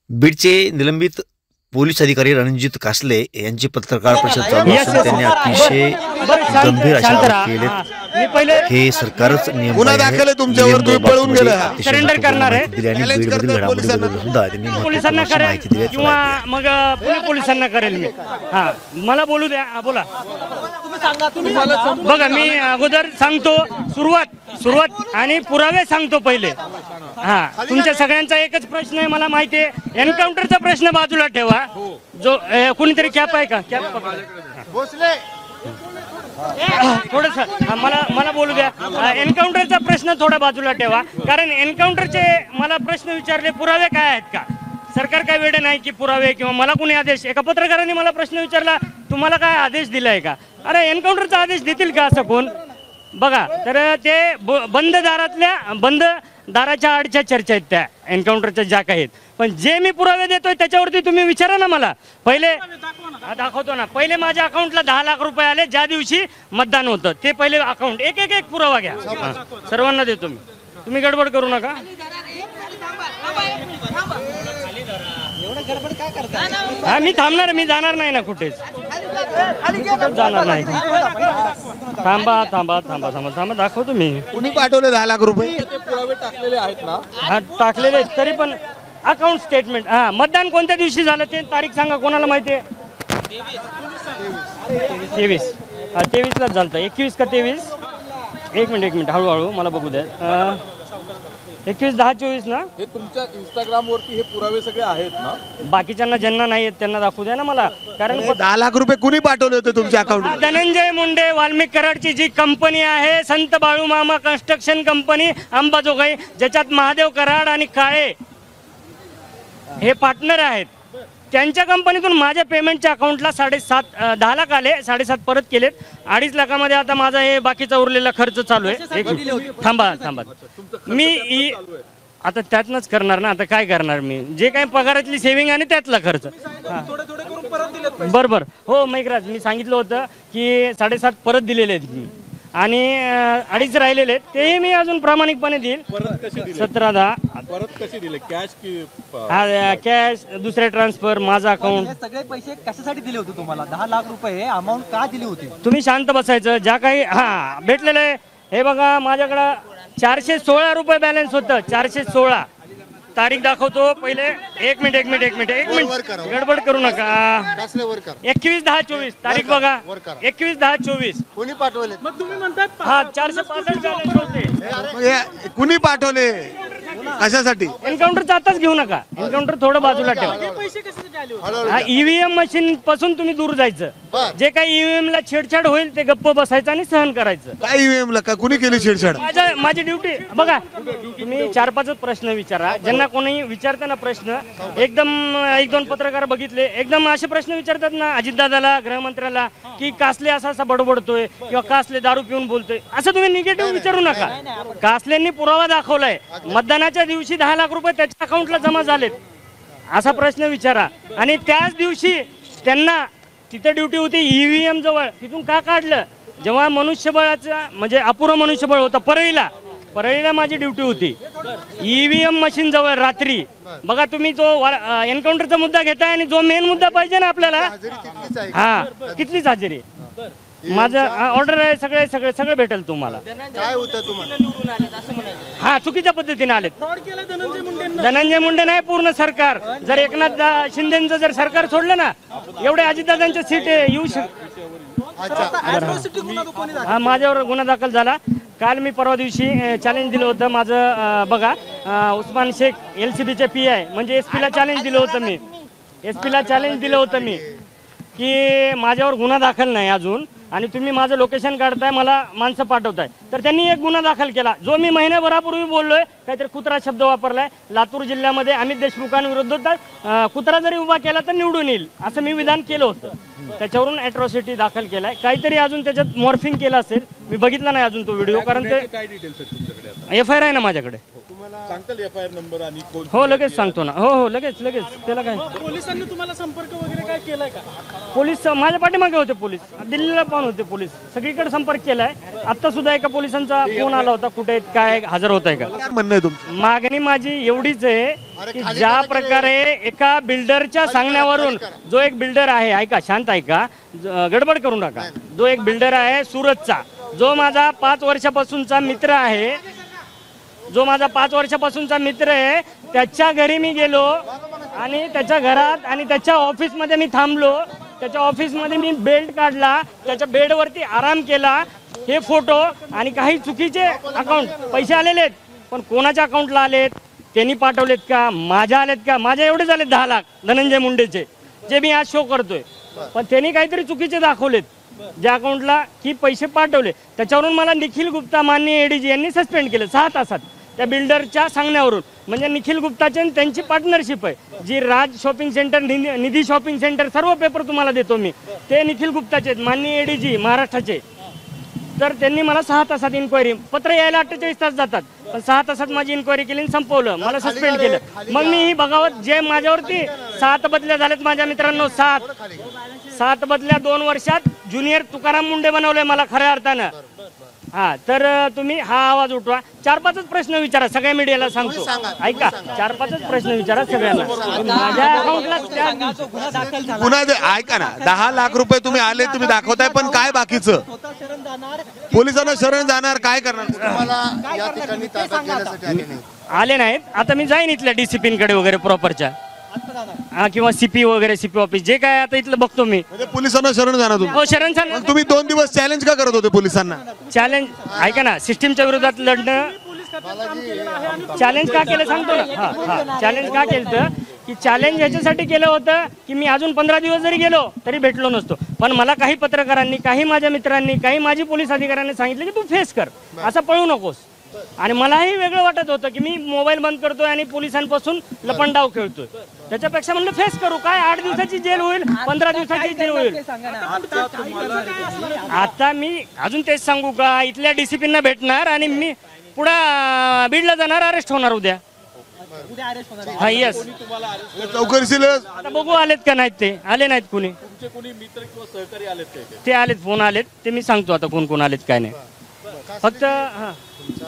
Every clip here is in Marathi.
बीडचे निलंबित पोलीस अधिकारी रणजित कासले यांची पत्रकार परिषद चालू असून त्यांनी अतिशय गंभीर अशा आरोप केलेत। हे सरकारच नियम गुन्हा दाखल आहे तुमच्यावर, तुम्ही पळून गेला, सरेंडर करणार आहे पोलिसांना करेल किंवा मग पोलिसांना करेल मी। हा मला बोलू द्या, बोला बघा मी अगोदर सांगतो सुरुवात आणि पुरावे सांगतो पहिले। हा तुमच्या सगळ्यांचा एकच प्रश्न आहे, मला माहिती आहे एन्काउंटरचा प्रश्न बाजूला ठेवा। जो कोणीतरी कॅप आहे का, कॅप थोडस मला बोलू द्या। एन्काउंटरचा प्रश्न थोडा बाजूला ठेवा, कारण एन्काउंटरचे मला प्रश्न विचारले पुरावे काय आहेत का, सरकार काय वेळ नाही की पुरावे किंवा मला कोणी आदेश। एका पत्रकाराने मला प्रश्न विचारला तुम्हाला काय आदेश दिलाय का, अरे एन्काउंटरचा आदेश देतील का असं कोण? बघा तर ते बंद दाराच्या आडच्या चर्चा आहेत त्या एन्काउंटरच्या ज्या काही आहेत, पण जे मी पुरावे देतोय त्याच्यावरती तुम्ही विचारा ना मला। पहिले दाखवतो ना, पहिले माझ्या अकाउंटला 10 लाख रुपये आले ज्या दिवशी मतदान होतं, ते पहिले अकाउंट एक पुरावा घ्या, सर्वांना देतो मी, तुम्ही गडबड करू नका। हा मी थांबणार, मी जाणार नाही ना कुठेच, जाणार नाही। थांबा दाखवतो मी। कुणी पाठवले 10 लाख रुपये? टाकलेले आहेत ना? हा टाकलेले आहेत, तरी पण अकाउंट स्टेटमेंट। हा मतदान कोणत्या दिवशी झालं ते तारीख सांगा, कोणाला माहिती आहे? 23 लाच झालं, 21 का 23? एक मिनिट हळूहळू मला बघू द्या। 21/10/24 ना? हे तुमच्या इंस्टाग्राम वरती हे पुरावे सगळे आहेत ना? बाकीच्यांना ज्यांना नाही आहेत त्यांना दाखवू द्या ना मला, कारण 10 लाख रुपये कुणी पाठवले होते तुमच्या अकाउंट? धनंजय मुंडे वाल्मिक कराडची जी कंपनी आहे संत बाळूमामा कन्स्ट्रक्शन कंपनी अंबाजोगाई, ज्याच्यात महादेव कराड आणि काळे हे पार्टनर आहेत, त्यांच्या कंपनीतून माझ्या पेमेंटच्या अकाउंटला 10 लाख आले, 7.5 परत केलेत, 2.5 लाखामध्ये आता माझा हे बाकीचा उरलेला खर्च चालू आहे। थांबा मी आता त्यातनच करणार ना, आता काय करणार मी, जे काही पगारातली सेव्हिंग आणि त्यातला खर्च। बरोबर हो मेघराज, मी सांगितलं होतं की 7.5 परत दिलेले आहेत मी, आणि 2.5 राहिलेले आहेत तेही मी अजून प्रामाणिकपणे देईल। 17/10 परत कसे दिले, कॅश की? कॅश, दुसरे ट्रान्सफर, माझा अकाउंट। सगळे पैसे कशासाठी दिले होते तुम्हाला? 10 लाख रुपये अमाऊंट का दिली होती? तुम्ही शांत बसायचं, ज्या काही भेटलेलं आहे हे बघा, माझ्याकडं 416 रुपये बॅलन्स होतं, 416। तारीख दाखवतो पहिले, एक मिनिट गडबड करू नका। 21/10/24 तारीख बघा, 21/10/24 कुणी पाठवले? मग तुम्ही म्हणतात हा 465 बॅलन्स होते। कुणी पाठवले, कशासाठी? एन्काउंटरचा आताच घेऊ नका, एन्काउंटर थोडं बाजूला ठेवा। पैसे कशासाठी आले होते? हा ईव्हीएम मशीन पासून तुम्ही दूर जायचं, जे काही ईव्हीएम ला छेडछाड होईल ते गप्प बसायचं आणि सहन करायचं। काय ईव्हीएम ला कुणी केली छेडछाड? माझी ड्युटी बघा, तुम्ही 4-5 प्रश्न विचारा, ज्यांना कोणी विचारताना प्रश्न एकदम 1-2 पत्रकार बघितले एकदम असे प्रश्न विचारतात ना अजितदादाला, गृहमंत्र्याला, की कासले असा बडबडतोय किंवा कासले दारू पिऊन बोलतोय, असं तुम्ही निगेटिव्ह विचारू नका। कासलेंनी पुरावा दाखवलाय, मतदानाच्या दिवशी 10 लाख रुपये त्याच्या अकाउंटला जमा झालेत, असा प्रश्न विचारा। आणि त्याच दिवशी त्यांना तिथे ड्युटी होती ईव्हीएम जवळ, तिथून का काढलं? जेव्हा मनुष्यबळाचा म्हणजे अपुरं मनुष्यबळ होतं परळीला माझी ड्युटी होती, ईव्हीएम मशीन जवळ रात्री। बघा तुम्ही जो एन्काउंटरचा मुद्दा घेताय आणि जो मेन मुद्दा पाहिजे ना आपल्याला, हा कितलीच हजेरी माझं ऑर्डर आहे, सगळे भेटेल तुम्हाला। काय होतं तुम्हाला? हा चुकीच्या पद्धतीने आलेत, धनंजय मुंडे नाही पूर्ण सरकार। जर एकनाथ शिंदेचं जर सरकार सोडलं ना, एवढे अजितदादांच्या सीट येऊ हा माझ्यावर गुन्हा दाखल झाला। काल मी परवा दिवशी चॅलेंज दिलं होतं माझं, बघा उस्मान शेख LCBचे PI म्हणजे SP ला चॅलेंज दिलं होतं मी की माझ्यावर गुन्हा दाखल नाही अजून, आणि तुम्ही माझं लोकेशन काढताय, मला माणसं पाठवताय, तर त्यांनी एक गुन्हा दाखल केला जो मी महिन्याभरापूर्वी बोललोय, काहीतरी कुत्रा शब्द वापरलाय। लातूर जिल्ह्यामध्ये अमित देशमुखांविरुद्ध कुत्रा जरी उभा केला तर निवडून येईल असं मी विधान केलं होतं, त्याच्यावरून अॅट्रॉसिटी दाखल केलाय। काहीतरी अजून त्याच्यात मॉर्फिंग केलं असेल, मी बघितला नाही अजून तो व्हिडिओ, कारण ते FIR आहे ना माझ्याकडे। सांगताल FIR नंबर आणि कोण? हो लगेच सांगतो ना. हो लगेच त्याला काय. पोलिसांनी तुम्हाला संपर्क वगैरे काय केलाय का? पोलीस माझ्या पाठीमागे होते, पोलीस दिल्लीला पण होते, पोलीस सगळीकडे संपर्क केलाय. आता सुद्धा एका पोलिसांचा फोन आला होता, कुठे आहेत, काय हजर होत आहे का. काय म्हणणं आहे तुमचं? मागणी माझी एवढीच आहे की ज्या प्रकारे एका बिल्डरच्या सांगण्यावरून, जो एक बिल्डर आहे, ऐका शांत ऐका, गडबड करू नका, जो एक बिल्डर आहे सुरतचा, जो माझा 5 वर्षापासूनचा मित्र आहे, त्याच्या घरी मी गेलो आणि त्याच्या घरात आणि त्याच्या ऑफिसमध्ये मी थांबलो. त्याच्या ऑफिसमध्ये मी बेल्ट काढला, त्याच्या बेडवरती आराम केला. हे फोटो आणि काही चुकीचे अकाउंट, पैसे आलेले आहेत पण कोणाच्या अकाउंटला आलेत, त्यांनी पाठवलेत का, माझ्या आलेत का, माझ्या एवढे झालेत 10 लाख धनंजय मुंडेचे, जे मी आज शो करतोय. पण त्यांनी काहीतरी चुकीचे दाखवलेत ज्या अकाउंटला की पैसे पाठवले. त्याच्यावरून मला निखिल गुप्ता माननीय ADG यांनी सस्पेंड केलं 6 तासात त्या बिल्डरच्या सांगण्यावरून. म्हणजे निखिल गुप्ताचे आणि त्यांची पार्टनरशिप आहे, जी राज शॉपिंग सेंटर, निधी शॉपिंग सेंटर, सर्व पेपर तुम्हाला देतो मी, ते निखिल गुप्ताचे आहेत, माननीय ADG महाराष्ट्राचे. तर त्यांनी मला 6 तासात इन्क्वायरी, पत्र यायला 48 तास जातात, पण 6 तासात माझी इन्क्वायरी केली आणि संपवलं, मला सस्पेंड केलं. मग मी ही बघावत, जे माझ्यावरती 7 बदल्या झाल्यात माझ्या मित्रांनो, 7 बदल्या 2 वर्षात ज्युनियर तुकाराम मुंडे बनवलंय मला खऱ्या अर्थानं. हा, तर तुम्ही हा आवाज उठवा, 4-5 प्रश्न विचारा, सगळ्या मीडियाला सांगतो, ऐका, 4-5 प्रश्न विचारा सगळ्यांना. माझ्या अकाउंटला पुन्हा ऐका ना, 10 लाख रुपये तुम्ही आले, तुम्ही दाखवताय, पण काय बाकीचं? पोलिसांना शरण जाणार, काय करणार? या ठिकाणी ताब्यात घेण्यासाठी आले नाही. आले नाहीत. आता मी जाईन इथल्या DCP-कडे वगैरे प्रॉपरच्या, किंवा CP वगैरे, CP ऑफिस, जे काय आता इथलं बघतो मी. म्हणजे पोलिसांना शरण जाणार तुम्ही? हो, शरण सर. मग तुम्ही 2 दिवस चॅलेंज का करत होते पोलिसांना? चॅलेंज ऐका ना, सिस्टीमच्या विरोधात लढणं. चॅलेंज का केलं सांगतो ना. चॅलेंज का केलं की चॅलेंज ह्याच्यासाठी केलं होतं की मी अजून 15 दिवस जरी गेलो तरी भेटलो नसतो. पण मला काही पत्रकारांनी, काही माझ्या मित्रांनी, काही माझी पोलीस अधिकाऱ्यांनी सांगितलं की तू फेस कर, असं पळू नकोस. आणि मलाही वेगळं वाटत होतं की मी मोबाईल बंद करतोय आणि पोलिसांपासून लपंडाव खेळतोय. त्याच्यापेक्षा म्हणलं फेस करू, काय 8 दिवसाची जेल होईल, 15 दिवसाची जेल होईल. आता मी अजून तेच सांगू का, इथल्या DCP-ना भेटणार आणि मी पुढे बीडला जाणार, अरेस्ट होणार उद्या. हा, येस. चौकशीला आता बघू आलेत का नाहीत, ते आले नाहीत कुणी. तुमचे कोणी मित्र किंवा सहकारी आलेत का इथे? ते आलेत, फोन आलेत, ते मी सांगतो आता कोण कोण आलेत काय नाही. फक्त हा, तुमचा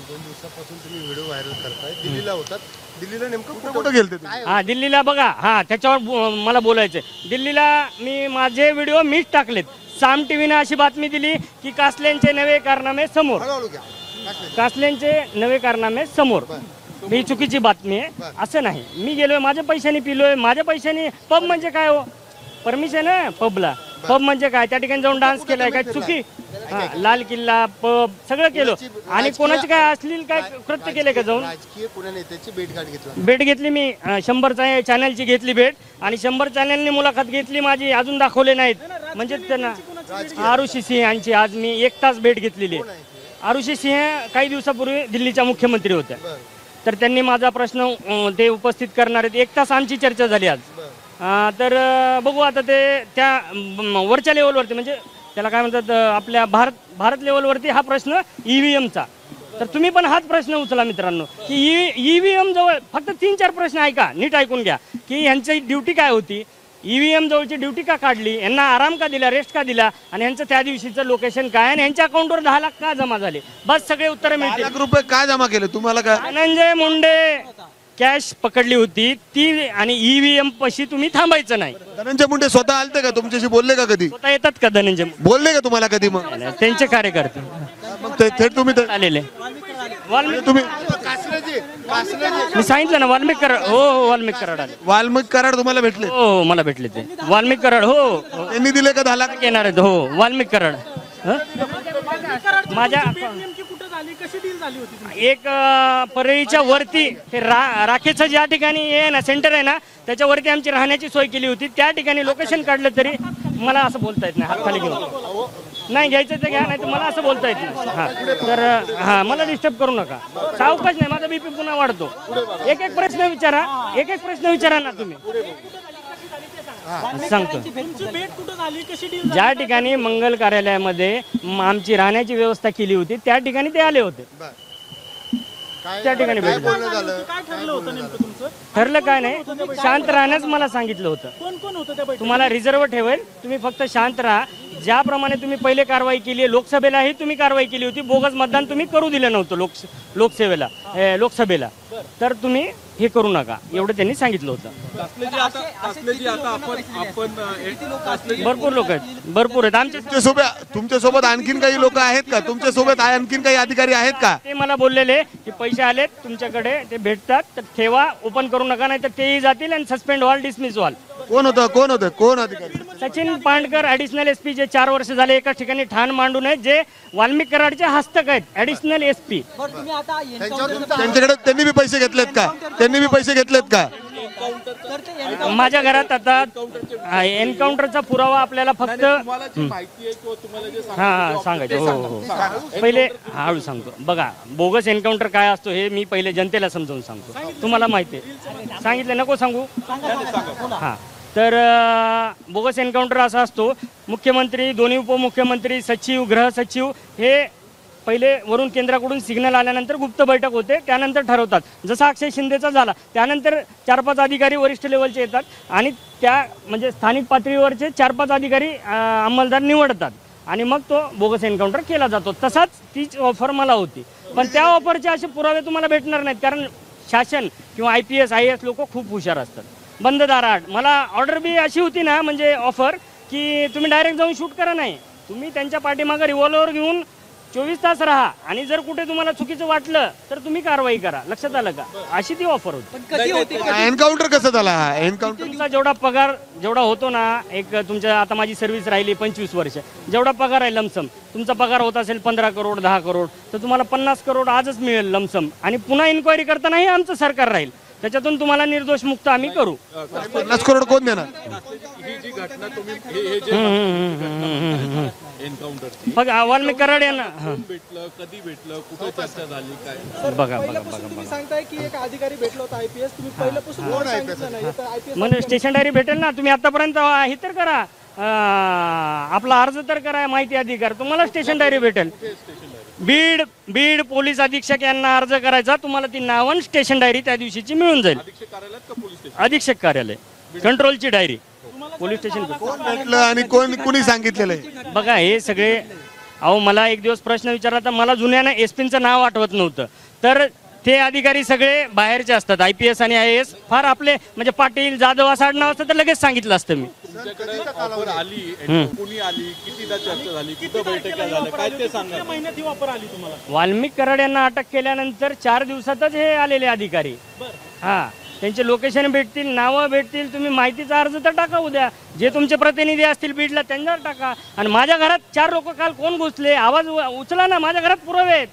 2 दिवसापासून तुम्ही व्हिडिओ व्हायरल करताय, दिल्लीला होतात. दिल्लीला नेमकं कुठे गेलते तुम्ही? हा, दिल्लीला बघा, हा त्याच्यावर मला बोलायचंय. दिल्लीला मी माझे व्हिडिओ मीच टाकलेत. साम टीव्हीनं अशी बातमी दिली की कासलेंचे नवे कारनामे समोर, हळूहळू घ्या. कासलेंचे नवे कारनामे समोर. ही चुकीची बातमी आहे, असं नाही. मी गेलोय, माझ्या पैशाने पिलोय, माझ्या पैशाने. पब म्हणजे काय हो, परमिशन आहे पबला. पब म्हणजे काय, त्या ठिकाणी जाऊन डान्स केलाय काय चुकी? हा, लाल किल्ला, पब सगळं केलं. आणि कोणाचे काय अश्लील काय कृत्य केले का जाऊन? राजकीय पुण्या नेत्याची भेटगाठ घेतला. भेट घेतली मी, 100 चॅनलची घेतली भेट, आणि 100 चॅनलनी मुलाखत घेतली माझी, अजून दाखवले नाहीत. म्हणजे त्यांना आरुषी सिंह यांची आज मी 1 तास भेट घेतलेली आहे. आरुषी सिंह काही दिवसापूर्वी दिल्लीच्या मुख्यमंत्री होत्या, तर त्यांनी माझा प्रश्न ते उपस्थित करणार आहेत. 1 तास आमची चर्चा झाली आज. तर बघू आता ते त्या वरच्या लेवलवरती, म्हणजे त्याला काय म्हणतात, आपल्या भारत लेवलवरती हा प्रश्न EVMचा. तर तुम्ही पण हाच प्रश्न उचला मित्रांनो की EVM जवळ फक्त 3-4 प्रश्न ऐका, नीट ऐकून घ्या की यांची ड्युटी काय होती, EVM जवळची ड्युटी का काढली, यांना आराम का दिला, रेस्ट का दिला, आणि यांचं त्या दिवशीचं लोकेशन काय, आणि यांच्या अकाउंटवर 10 लाख का जमा झाले. बस सगळे उत्तर 10 लाख रुपये का जमा केले तुम्हाला? काय धनंजय मुंडे कॅश पकडली होती ती, आणि EVM पशी तुम्ही थांबायचं नाही. धनंजय मुंडे स्वतः आलते का तुमच्याशी, बोलले का कधी? स्वतः येतात का धनंजय मुंडे? बोलले का तुम्हाला कधी? मग त्यांचे कार्यकर्ते मग थेट तुम्ही आलेले. तुम्ही मी सांगितलं ना, वाल्मिक कराड. हो, वाल्मिक कराड आले. वाल्मिक कराड तुम्हाला भेटले? हो, मला भेटले ते वाल्मिक कराड. हो, त्यांनी दिले का 10 लाख? येणार आहेत. हो, वाल्मिक कराड. माझ्या कुठं झाली, कशी डील झाली होती? एक परळीच्या वरती ते राखेचं ज्या ठिकाणी आहे ना, सेंटर आहे ना, त्याच्यावरती आमची राहण्याची सोय केली होती. त्या ठिकाणी लोकेशन काढलं तरी मला असं बोलता येत नाही, हात खाली घेऊन. नाही घ्यायचं तर घ्या, नाही तर मला असं बोलता येत नाही. हा, तर हा, मला डिस्टर्ब करू नका. सावकाश नाही, माझा BP पुन्हा वाढतो. एक प्रश्न विचारा ना तुम्ही, सांगतो. तुमची भेट कुठं झाली, कशी डील? ज्या ठिकाणी मंगल कार्यालयामध्ये आमची राहण्याची व्यवस्था केली होती त्या ठिकाणी ते आले होते. त्या ठिकाणी भेट झाली. बोलणं झालं काय ठरलं होतं नेमकं तुमचं? ठरलं काय नाही, शांत राहण्यास मला सांगितलं होतं. कोण कोण होतं त्या बैठकीत? तुम्हाला रिझर्व्ह ठेवेल, तुम्ही फक्त शांत राहा. ज्याप्रमाणे तुम्ही पहिले कारवाई केली आहे, लोकसभेलाही तुम्ही कारवाई केली होती, बोगस मतदान तुम्ही करू दिलं नव्हतं लोकसभेला, तर तुम्ही हे करू नका एवढं त्यांनी सांगितलं होतं. भरपूर लोक आहेत आमच्या तुमच्यासोबत आणखीन काही लोक आहेत का? तुमच्यासोबत आणखीन काही अधिकारी आहेत का? ते मला बोललेले की पैसे आलेत तुमच्याकडे, ते भेटतात तर ठेवा, ओपन करू नका, नाही तर तेही जातील आणि सस्पेंड व्हाल, डिसमिस व्हाल. कोण अधिकारी? सचिन पांडकर ऍडिशनल एसपी, जे 4 वर्ष झाले एकाच ठिकाणी ठाण मांडून आहेत, जे वाल्मिक कराडचे हस्तक आहेत, ऍडिशनल एसपी. बरं, तुम्ही आता त्यांच्याकडे त्यांनी बी पैसे घेतलेत का? तर ते माझ्या घरात आता एन्काउंटरचा पुरावा आपल्याला फक्त हा सांगायचं. हो पहिले हळू सांगतो. बघा, बोगस एन्काउंटर काय असतो हे मी पहिले जनतेला समजावून सांगतो. तुम्हाला माहिती आहे, सांगितलं नको सांगू. हा, तर बोगस एन्काउंटर असा असतो, मुख्यमंत्री, दोन्ही उपमुख्यमंत्री, सचिव, गृह सचिव हे पहिले वरून केंद्राकडून सिग्नल आल्यानंतर गुप्त बैठक होते, त्यानंतर ठरवतात. जसा अक्षय शिंदेचा झाला त्यानंतर 4-5 अधिकारी वरिष्ठ लेवलचे येतात आणि त्या म्हणजे स्थानिक पातळीवरचे 4-5 अधिकारी अंमलदार निवडतात आणि मग तो बोगस एन्काउंटर केला जातो. तसाच तीच ऑफर मला होती, पण त्या ऑफरचे असे पुरावे तुम्हाला भेटणार नाहीत, कारण शासन किंवा IPS IAS लोक खूप हुशार असतात. बंद दाराआड मला ऑर्डर बी अशी होती ना, म्हणजे ऑफर की तुम्ही डायरेक्ट जाऊन शूट करा नाही, तुम्ही त्यांच्या पाठीमागं रिव्हॉल्वर घेऊन 24 तास राहा आणि जर कुठे तुम्हाला चुकीचं वाटलं तर तुम्ही कारवाई करा. लक्षात आलं का? अशी ती ऑफर होती. कधी होती? एन्काउंटर कसं झाला? एन्काउंटर तुमचा जेवढा पगार जेवढा होतो ना, एक तुमच्या आता माझी सर्व्हिस राहिली 25 वर्ष, जेवढा पगार आहे लमसम, तुमचा पगार होत असेल 15 करोड 10 करोड, तर तुम्हाला 50 करोड आजच मिळेल लमसम. आणि पुन्हा इन्क्वायरी करतानाही आमचं सरकार राहील, त्याच्यातून तुम्हाला निर्दोष मुक्त आम्ही करू. 50 करोड कोण देणार? ही जी घटना तुम्ही हे जे एन्काउंटरची बघ, वाल्मिक कराड यांना भेटलं, कधी भेटलं, कुठे चर्चा झाली, काय? बघा तुम्ही सांगताय की एक अधिकारी भेटला होता IPS, तुम्ही पहिल्यापासून कोण सांगितलं नाही तर IPS म्हणजे स्टेशन डायरी भेटेल ना. तुम्ही आतापर्यंत हे तर करा, आपला अर्ज तर करा, माहिती अधिकार, तुम्हाला स्टेशन डायरी भेटेल. बीड पोलीस अधीक्षक यांना अर्ज करायचा, तुम्हाला ती नावन स्टेशन डायरी त्या दिवशीची मिळून जाईल. अधीक्षक कार्यालय, कंट्रोलची डायरी, पोलीस स्टेशन. कोण भेटलं आणि कुणी सांगितलेलं आहे? बघा, हे सगळे अहो, मला एक दिवस प्रश्न विचारला तर मला जुन्यानं एसपींचं नाव आठवत नव्हतं, तर ते अधिकारी सगळे बाहेरचे असतात. IPS आणि IAS फार आपले म्हणजे पाटील, जाधव असं आडनाव असतं तर लगेच सांगितलं असतं मी. तुमच्याकडे ऑफर आली, कुणी आली, कितीदा चर्चा झाली, कुठं बैठका झाल्या, काय ते सांगा. किती महिन्यात ही ऑफर आली तुम्हाला? वाल्मिक कराड यांना अटक केल्यानंतर 4 दिवसातच हे आलेले अधिकारी. हा, त्यांचे लोकेशन भेटतील, नावं भेटतील, तुम्ही माहितीचा अर्ज तर टाका उद्या, जे तुमचे प्रतिनिधी असतील बीडला त्यांच्यावर टाका. आणि माझ्या घरात 4 लोक काल कोण घुसले, आवाज उचला ना, माझ्या घरात पुरावे आहेत.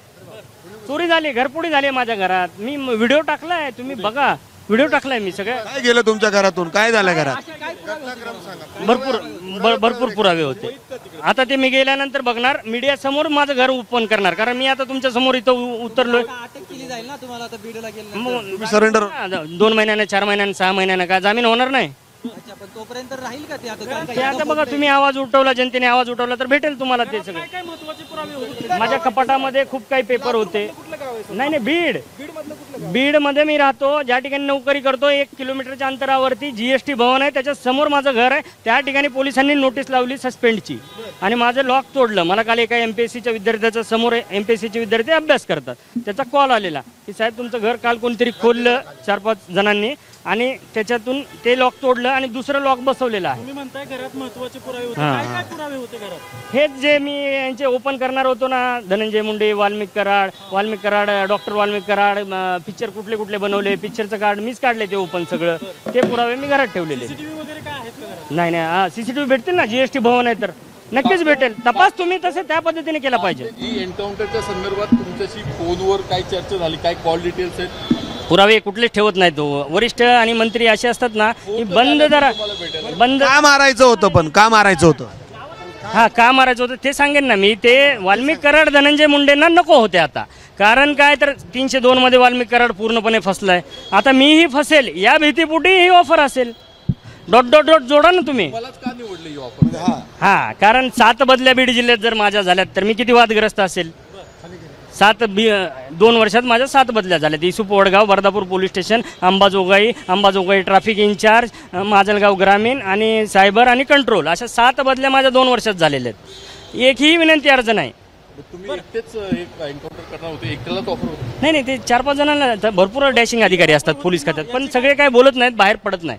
चोरी झाली, घरपुडी झाली माझ्या घरात, मी व्हिडिओ टाकलाय, तुम्ही बघा, व्हिडिओ टाकलाय मी सगळं. काय गेलं तुमच्या घरातून? काय झालं घरात? भरपूर पुरावे होते. आता ते मी गेल्यानंतर बघणार, मीडिया समोर माझं घर ओपन करणार, कारण मी आता तुमच्या समोर इथं उतरलोय. अटक केली जाईल ना तुम्हाला आता बीडला गेलं? सरेंडर 2 महिन्यानं, 4 महिन्यानं, 6 महिन्यानं का जामीन होणार नाही. अच्छा, पण तोपर्यंत राहील का ते? आता ते आता बघा, तुम्ही आवाज उठवला, जनतेने आवाज उठवला तर भेटेल तुम्हाला ते सगळं. काय महत्त्वाचे पुरावे होते? माझ्या कपाटामध्ये खूप काही पेपर होते. कुठलं गाव आहे? नाही, बीड बीडमधलं कुठलं? बीडमध्ये मी राहतो, ज्या ठिकाणी नोकरी करतो, 1 किलोमीटरच्या अंतरावरती GST भवन आहे, त्याच्या समोर माझं घर आहे. त्या ठिकाणी पोलिसांनी नोटीस लावली सस्पेंडची आणि माझं लॉक तोडलं. मला काल एका MPSCच्या विद्यार्थ्याच्या समोर, MPSCचे विद्यार्थी अभ्यास करतात, त्याचा कॉल आलेला की साहेब तुमचं घर काल कोणतरी खोललं 4-5 जणांनी आणि त्याच्यातून ते लॉक तोडलं आणि दुसरं लॉक बसवलेलं आहे. तुम्ही म्हणताय घरात महत्त्वाचे पुरावे होते, काय काय पुरावे होते घरात? हेच जे मी यांचे ओपन करणार होतो ना, धनंजय मुंडे, वाल्मिक कराड, डॉक्टर वाल्मिक कराड, पिक्चर कुठले कुठले बनवले, पिक्चरचं कार्ड मीच काढले, ते ओपन सगळं, ते पुरावे मी घरात ठेवलेले. CCTV वगैरे काय आहेत का घरात? नाही, CCTV भेटतील ना, GST भवन आहे तर नक्कीच भेटेल. तपास तुम्ही तसे त्या पद्धतीने केला पाहिजे. ही एन्काउंटरच्या संदर्भात तुमच्याशी फोनवर काय चर्चा झाली, काय कॉल डिटेल्स आहेत? पुरावे कुठलेच ठेवत नाहीत. वरिष्ठ आणि मंत्री असे असतात ना, की बंद जरा बंद. का मारायचं होतं? पण का मारायचं होतं? हा, का मारायचं होतं ते सांगेन ना मी. ते वाल्मिक कराड, धनंजय मुंडेंना नको होते आता. कारण काय तर 302 मध्ये वाल्मिक कराड पूर्णपणे फसलाय. आता मीही फसेल या भीतीपोटी ही ऑफर असेल. डॉट डॉट डॉट जोडा ना तुम्ही. मलाच का निवडली ही ऑफर? हा, कारण 7 बदल्या बीड जिल्ह्यात जर माझ्या झाल्यात तर मी किती वादग्रस्त असेल. 2 वर्षात माझ्या 7 बदल्या झाल्या. Isup Vadgaon, Bardapur police station, Ambajogai traffic incharge, Majalgaon ग्रामीण आणि सायबर आणि कंट्रोल, अशा 7 बदल्या माझ्या 2 वर्षात झालेल्या आहेत. एकही विनंती अर्ज नाही. तुम्ही एकटेच एक एन्काउंटर करणार होते, एकट्यालाच ऑफर होतं? नाही, ते 4-5 जणांना भरपूर डॅशिंग अधिकारी असतात पोलीस खात्यात, पण सगळे काय बोलत नाहीत, बाहेर पडत नाही.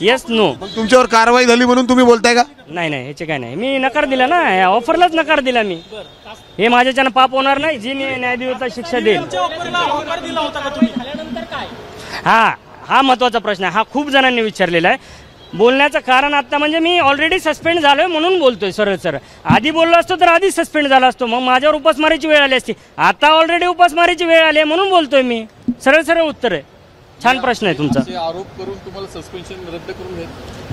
Yes no. मग तुमच्यावर कारवाई झाली म्हणून तुम्ही बोलताय का? नाही ह्याचे काय नाही, मी नकार दिला ना, या ऑफरलाच नकार दिला मी. हे माझ्याच्यानं पाप होणार नाही, जी न्यायदेवता शिक्षा देईल. हा महत्वाचा प्रश्न आहे. हा खूप जणांनी विचारलेला आहे. बोलण्याचं कारण आता म्हणजे मी ऑलरेडी सस्पेंड झालोय म्हणून बोलतोय सरळ. आधी बोललो असतो तर आधीच सस्पेंड झाला असतो, मग माझ्यावर उपासमारीची वेळ आली असती. आता ऑलरेडी उपासमारीची वेळ आली म्हणून बोलतोय मी. सरळ उत्तर आहे. छान प्रश्न आहे तुमचा. आरोप करून तुम्हाला सस्पेन्शन रद्द करून घेत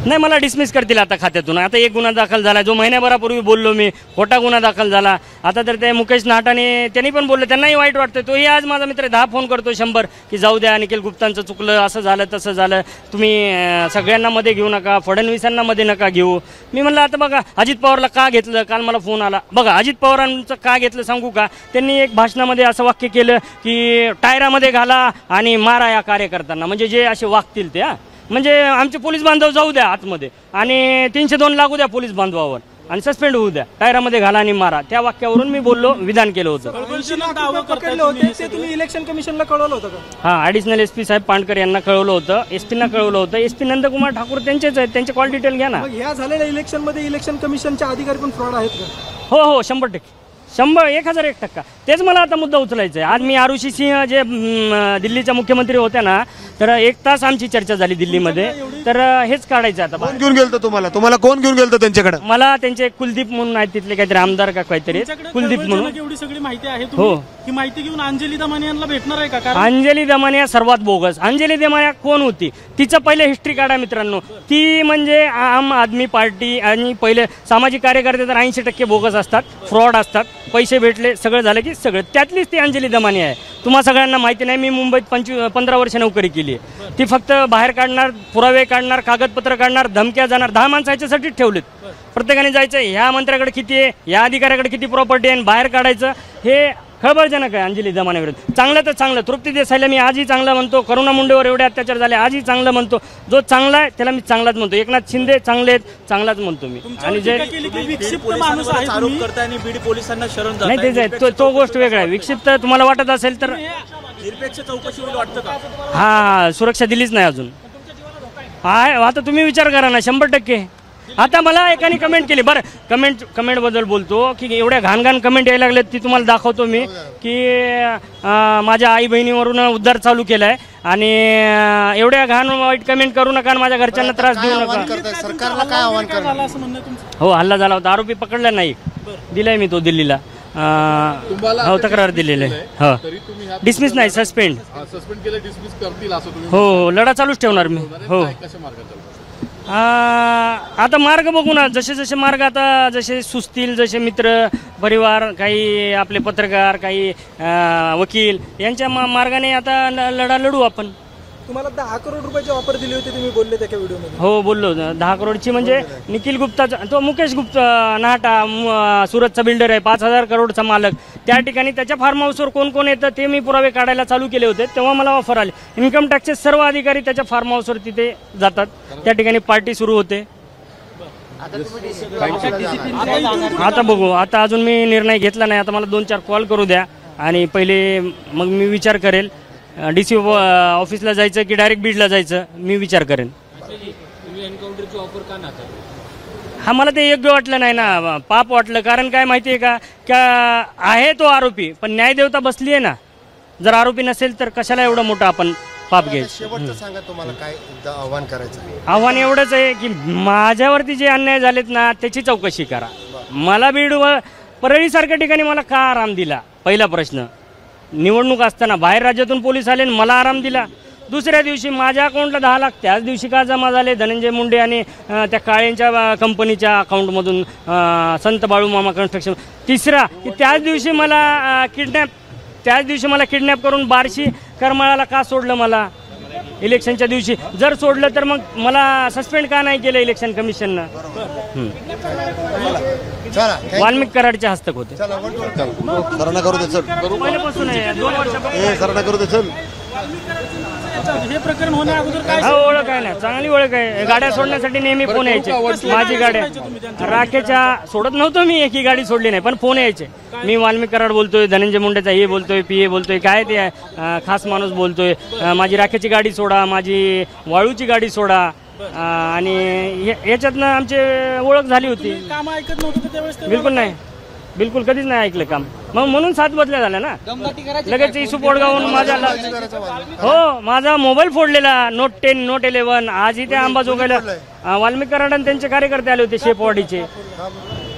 नाही, मला डिसमिस करतील आता खात्यातून. आता एक गुन्हा दाखल झाला, जो महिन्याभरापूर्वी बोललो मी, खोटा गुन्हा दाखल झाला. आता तर ते मुकेश नाटाने त्यांनी पण बोललं, त्यांनाही वाईट वाटतं. तोही आज माझा मित्र 10 फोन करतो 100 की जाऊ द्या, निखिल गुप्तांचं चुकलं, असं झालं तसं झालं, तुम्ही सगळ्यांना मध्ये घेऊ नका, फडणवीसांना मध्ये नका घेऊ. मी म्हणलं आता बघा अजित पवारला का घेतलं, काल मला फोन आला. बघा अजित पवारांचं का घेतलं सांगू का? त्यांनी एक भाषणामध्ये असं वाक्य केलं की टायरामध्ये घाला आणि मारा या कार्यकर्त्यांना, म्हणजे जे असे वागतील ते. म्हणजे आमचे पोलीस बांधव जाऊ द्या आतमध्ये आणि 302 लागू द्या पोलीस बांधवावर आणि सस्पेंड होऊ द्या, टायरामध्ये घाला आणि मारा. त्या वाक्यावरून मी बोललो, विधान केलं होतं. पकडले होते ते तुम्ही इलेक्शन कमिशनला कळवलं होतं का? हां, ॲडिशनल SP साहेब पांडकर यांना कळवलं होतं, SP-ना कळवलं होतं. SP नंदकुमार ठाकूर त्यांचेच आहेत, त्यांचे कॉल डिटेल घ्या ना. मग ह्या झालेल्या इलेक्शनमध्ये इलेक्शन कमिशनचे अधिकारी पण फ्रॉड आहेत का? हो 100%, 1001%. तेच मला आता मुद्दा उचलायचा आहे. आज मी आरुषी सिंह जे दिल्लीच्या मुख्यमंत्री होत्या ना, तर 1 तास आमची चर्चा झाली दिल्लीमध्ये. तर हेच काढायचं आता. कोण घेऊन गेलं तुम्हाला कोण घेऊन गेलं त्यांच्याकडे? मला त्यांचे कुलदीप म्हणून आहेत तिथले काहीतरी आमदार का काहीतरी, कुलदीप म्हणून. एवढी सगळी माहिती आहे, हो. ही माहिती घेऊन अंजली दमानिया यांना भेटणार आहे का? अंजली दमानिया सर्वात बोगस. अंजली दमानिया कोण होती? तिचं पहिले हिस्ट्री काढा मित्रांनो. ती म्हणजे आम आदमी पार्टी आणि पहिले सामाजिक कार्यकर्ते तर 80% बोगस असतात, फ्रॉड असतात. पैसे भेटले, सगळं झालं की सगळं. त्यातलीच ती अंजली दमानिया आहे. तुम्हा सगळ्यांना माहिती नाही, मी मुंबईत 15 वर्ष नोकरी केली आहे. ती फक्त बाहेर काढणार, पुरावे काढणार, कागदपत्र काढणार, धमक्या जाणार. 10 माणसं ह्याच्यासाठीच ठेवलेत. प्रत्येकाने जायचं, ह्या मंत्र्याकडे किती आहे, या अधिकाऱ्याकडे किती प्रॉपर्टी आहे, बाहेर काढायचं. हे खळबळजनक आहे अंजली दमानियाविरुद्ध. चांगलं तर चांगलं, तृप्ती देसाईला मी आजही चांगलं म्हणतो. करुणा मुंडेवर एवढे अत्याचार झाले, आजही चांगलं म्हणतो. जो चांगला आहे त्याला मी चांगलाच म्हणतो. एकनाथ शिंदे चांगले आहेत, चांगलाच म्हणतो मी. आणि जे आरोप करताय आणि बीड पोलिसांना शरण नाही, तेच आहे, तो गोष्ट वेगळा आहे. विक्षिप्त तुम्हाला वाटत असेल तर निरपेक्ष चौकशी होईल वाटतं का? हा, सुरक्षा दिलीच नाही अजून. आता तुम्ही विचार करा ना. 100%. आता मला एकाने कमेंट केली, बरं कमेंट बद्दल बोलतो की एवढ्या घाण कमेंट यायला लागल्यात, ती तुम्हाला दाखवतो मी. की माझ्या आई बहिणीवरून उद्धार चालू केलाय आणि एवढ्या घाण वाईट कमेंट करू नका, माझ्या घरच्यांना त्रास देऊ नका. सरकारला काय आव्हान करणार? हो, हल्ला झाला होता. आरोपी पकडला नाही, दिलाय मी तो दिल्लीला. हो, तक्रार दिलेली आहे. हो, डिसमिस नाही, सस्पेंड केलं, डिसमिस करतील असं तुम्ही? हो, लढा चालूच ठेवणार मी. हो, आता मार्ग बघू ना. जसे मार्ग आता जसे सुचतील, जसे मित्र परिवार, काही आपले पत्रकार, काही वकील यांच्या मार्गाने आता लढा लढू आपण. तुम्हाला 10 करोड रुपयाची ऑफर दिली होती, तुम्ही बोलले त्या व्हिडिओमध्ये. हो, बोललो. 10 करोडची म्हणजे निखिल गुप्ताचा, तो मुकेश गुप्ता नाटा सुरतचा बिल्डर आहे, 5000 करोडचा मालक. त्या ठिकाणी त्याच्या फार्म हाऊसवर कोण कोण येतं ते मी पुरावे काढायला चालू केले होते. तेव्हा मला ऑफर आली. इन्कम टॅक्सचे सर्व अधिकारी त्याच्या फार्म हाऊसवर तिथे जातात. त्या ठिकाणी पार्टी सुरू होते. आता बघू. आता अजून मी निर्णय घेतला नाही. आता मला 2-4 कॉल करू द्या आणि पहिले मग मी विचार करेल. DC ऑफिसला जायचं की डायरेक्ट बीडला जायचं, मी विचार करेन. हा, मला ते योग्य वाटलं नाही ना, पाप वाटलं. कारण काय माहिती आहे का आहे तो आरोपी, पण न्यायदेवता बसली आहे ना. जर आरोपी नसेल तर कशाला एवढं मोठं आपण पाप घ्यायचं. शेवटचं सांगा, तुम्हाला काय आव्हान करायचं? आव्हान एवढंच आहे की माझ्यावरती जे अन्याय झालेत ना त्याची चौकशी करा. मला बीड परळीसारख्या ठिकाणी मला का आराम दिला? पहिला प्रश्न. निवडणूक असताना बाहेर राज्यातून पोलीस आले आणि मला आराम दिला. दुसऱ्या दिवशी माझ्या अकाउंटला 10 लाख त्याच दिवशी का जमा झाले? धनंजय मुंडे आणि त्या काळेंच्या कंपनीच्या अकाउंटमधून, संत बाळूमामा कन्स्ट्रक्शन. तिसरा की त्याच दिवशी मला किडनॅप करून बार्शी करमाळाला का सोडलं मला इलेक्शनच्या दिवशी? जर सोडलं तर मग मला सस्पेंड का नाही केलं इलेक्शन कमिशननं? वाल्मिक कराडचे हस्तक होते सरांना करू दे चल पहिल्यापासून आहे, 2 वर्षापासून सरांना करू दे चल हे प्रकरण होण्या अगोदर काय हा ओळख आहे ना, चांगली ओळख आहे. गाड्या सोडण्यासाठी नेहमी फोन यायचे. माझी गाड्या राखेच्या सोडत नव्हतो मी, एकही गाडी सोडली नाही, पण फोन यायचे. मी वाल्मिक कराड बोलतोय, धनंजय मुंडेचा हे बोलतोय, PA बोलतोय, काय ते खास माणूस बोलतोय, माझी राखेची गाडी सोडा, माझी वाळूची गाडी सोडा. आणि याच्यातनं आमची ओळख झाली होती. काम ऐकत नव्हतं त्यावेळेस बिलकुल नाही, बिलकुल कधीच नाही ऐकलं काम. मग म्हणून 7 बदल्या झाल्या ना. लगेच इशू पोडगावून माझा मोबाईल फोडलेला, Note 10 Note 11. आज इथे अंबाजोगाईला वाल्मिक कराड आणि त्यांचे कार्यकर्ते आले होते शेपवाडीचे.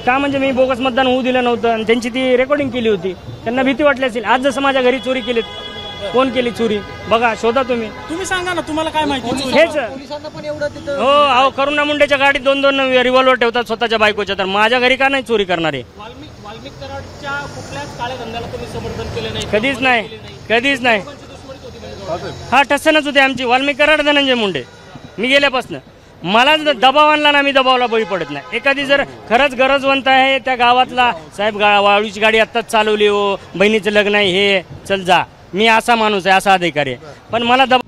का म्हणजे मी बोगस मतदान होऊ दिलं नव्हतं आणि त्यांची ती रेकॉर्डिंग केली होती. त्यांना भीती वाटली असेल. आज जसं माझ्या घरी चोरी केलीत, कोण केली चोरी बघा, शोधा तुम्ही सांगा ना, तुम्हाला काय माहिती? हेच हो. अहो करुणा मुंडेच्या गाडीत 2-2 रिव्हॉल्वर ठेवतात स्वतःच्या बायकोच्या, तर माझ्या घरी का नाही चोरी करणारे? वाल्मिक कराडच्या कुठल्याच काळ्या धंद्याला तुम्ही समर्थन केलं नाही? कधीच नाही, कधीच नाही. हा ठसनच होते आमची. वाल्मिक कराड, धनंजय मुंडे. मी गेल्यापासून मला दबाव आणला ना, मी दबावाला बळी पडत नाही. एखादी जर खरंच गरजवंत आहे त्या गावातला, साहेब वाळूची गाडी आत्ताच चालवली हो, बहिणीचं लग्न आहे, हे चल जा, मी असा माणूस आहे, असा अधिकारी आहे. पण मला दबाव